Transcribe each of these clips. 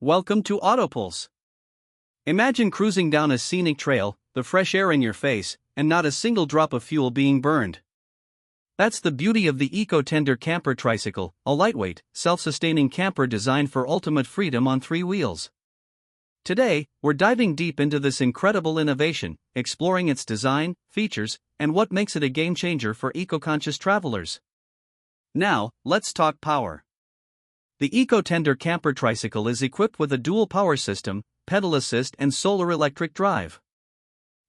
Welcome to Autopulse. Imagine cruising down a scenic trail, the fresh air in your face, and not a single drop of fuel being burned. That's the beauty of the Eco Tender Camper Tricycle, a lightweight, self-sustaining camper designed for ultimate freedom on three wheels. Today, we're diving deep into this incredible innovation, exploring its design, features, and what makes it a game-changer for eco-conscious travelers. Now, let's talk power. The Eco Tender Camper Tricycle is equipped with a dual power system, pedal assist and solar electric drive.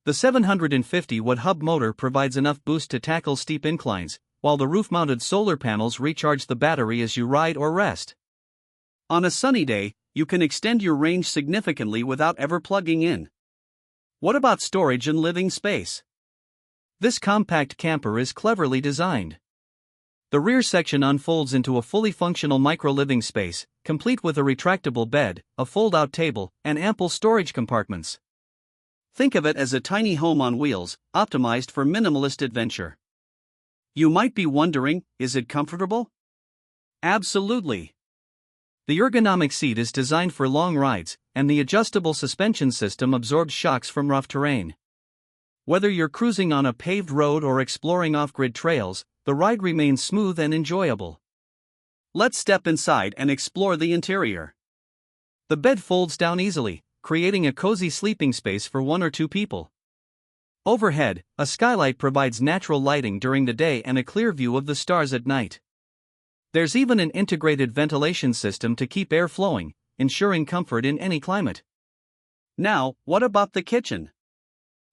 The 750-watt hub motor provides enough boost to tackle steep inclines, while the roof-mounted solar panels recharge the battery as you ride or rest. On a sunny day, you can extend your range significantly without ever plugging in. What about storage and living space? This compact camper is cleverly designed. The rear section unfolds into a fully functional micro-living space, complete with a retractable bed, a fold-out table, and ample storage compartments. Think of it as a tiny home on wheels, optimized for minimalist adventure. You might be wondering, is it comfortable? Absolutely. The ergonomic seat is designed for long rides, and the adjustable suspension system absorbs shocks from rough terrain. Whether you're cruising on a paved road or exploring off-grid trails, the ride remains smooth and enjoyable. Let's step inside and explore the interior. The bed folds down easily, creating a cozy sleeping space for one or two people. Overhead, a skylight provides natural lighting during the day and a clear view of the stars at night. There's even an integrated ventilation system to keep air flowing, ensuring comfort in any climate. Now, what about the kitchen?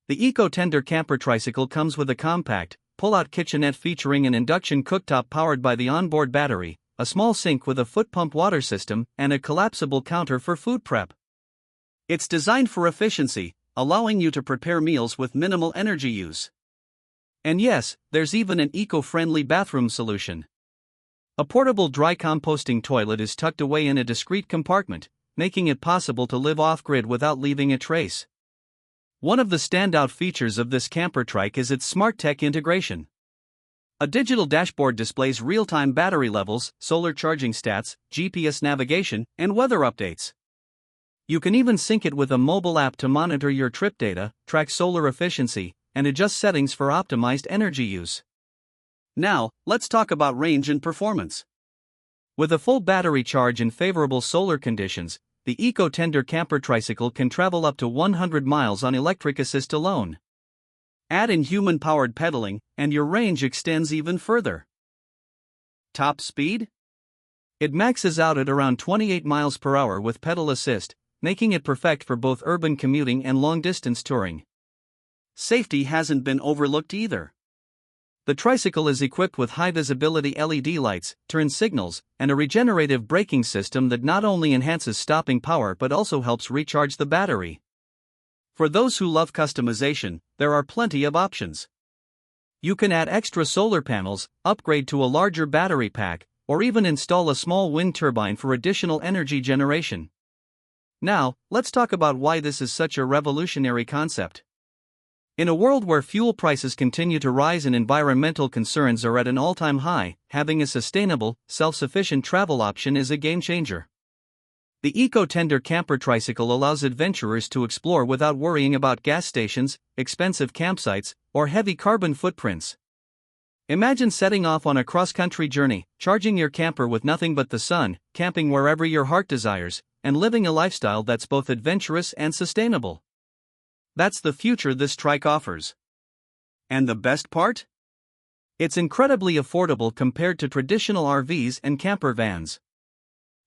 The Eco Tender Camper Tricycle comes with a compact, pull-out kitchenette featuring an induction cooktop powered by the onboard battery, a small sink with a foot-pump water system, and a collapsible counter for food prep. It's designed for efficiency, allowing you to prepare meals with minimal energy use. And yes, there's even an eco-friendly bathroom solution. A portable dry composting toilet is tucked away in a discreet compartment, making it possible to live off-grid without leaving a trace. One of the standout features of this camper trike is its smart tech integration. A digital dashboard displays real-time battery levels, solar charging stats, GPS navigation, and weather updates. You can even sync it with a mobile app to monitor your trip data, track solar efficiency, and adjust settings for optimized energy use. Now, let's talk about range and performance. With a full battery charge and favorable solar conditions, the Eco Tender Camper Tricycle can travel up to 100 miles on electric assist alone. Add in human-powered pedaling, and your range extends even further. Top speed? It maxes out at around 28 miles per hour with pedal assist, making it perfect for both urban commuting and long-distance touring. Safety hasn't been overlooked either. The tricycle is equipped with high-visibility LED lights, turn signals, and a regenerative braking system that not only enhances stopping power but also helps recharge the battery. For those who love customization, there are plenty of options. You can add extra solar panels, upgrade to a larger battery pack, or even install a small wind turbine for additional energy generation. Now, let's talk about why this is such a revolutionary concept. In a world where fuel prices continue to rise and environmental concerns are at an all-time high, having a sustainable, self-sufficient travel option is a game-changer. The Eco Tender Camper Tricycle allows adventurers to explore without worrying about gas stations, expensive campsites, or heavy carbon footprints. Imagine setting off on a cross-country journey, charging your camper with nothing but the sun, camping wherever your heart desires, and living a lifestyle that's both adventurous and sustainable. That's the future this trike offers. And the best part? It's incredibly affordable compared to traditional RVs and camper vans.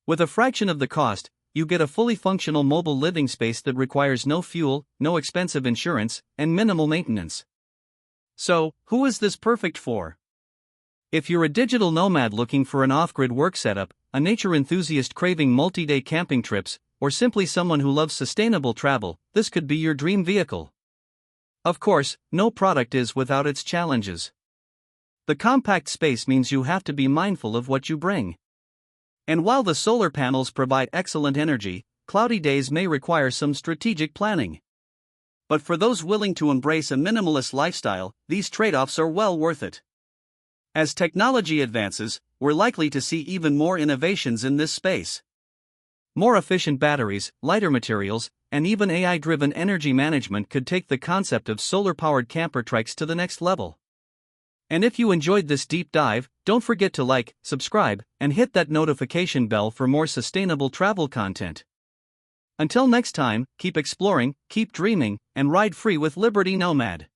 With a fraction of the cost, you get a fully functional mobile living space that requires no fuel, no expensive insurance, and minimal maintenance. So, who is this perfect for? If you're a digital nomad looking for an off-grid work setup, a nature enthusiast craving multi-day camping trips, or simply someone who loves sustainable travel, this could be your dream vehicle. Of course, no product is without its challenges. The compact space means you have to be mindful of what you bring. And while the solar panels provide excellent energy, cloudy days may require some strategic planning. But for those willing to embrace a minimalist lifestyle, these trade-offs are well worth it. As technology advances, we're likely to see even more innovations in this space. More efficient batteries, lighter materials, and even AI-driven energy management could take the concept of solar-powered camper trikes to the next level. And if you enjoyed this deep dive, don't forget to like, subscribe, and hit that notification bell for more sustainable travel content. Until next time, keep exploring, keep dreaming, and ride free with Liberty Nomad.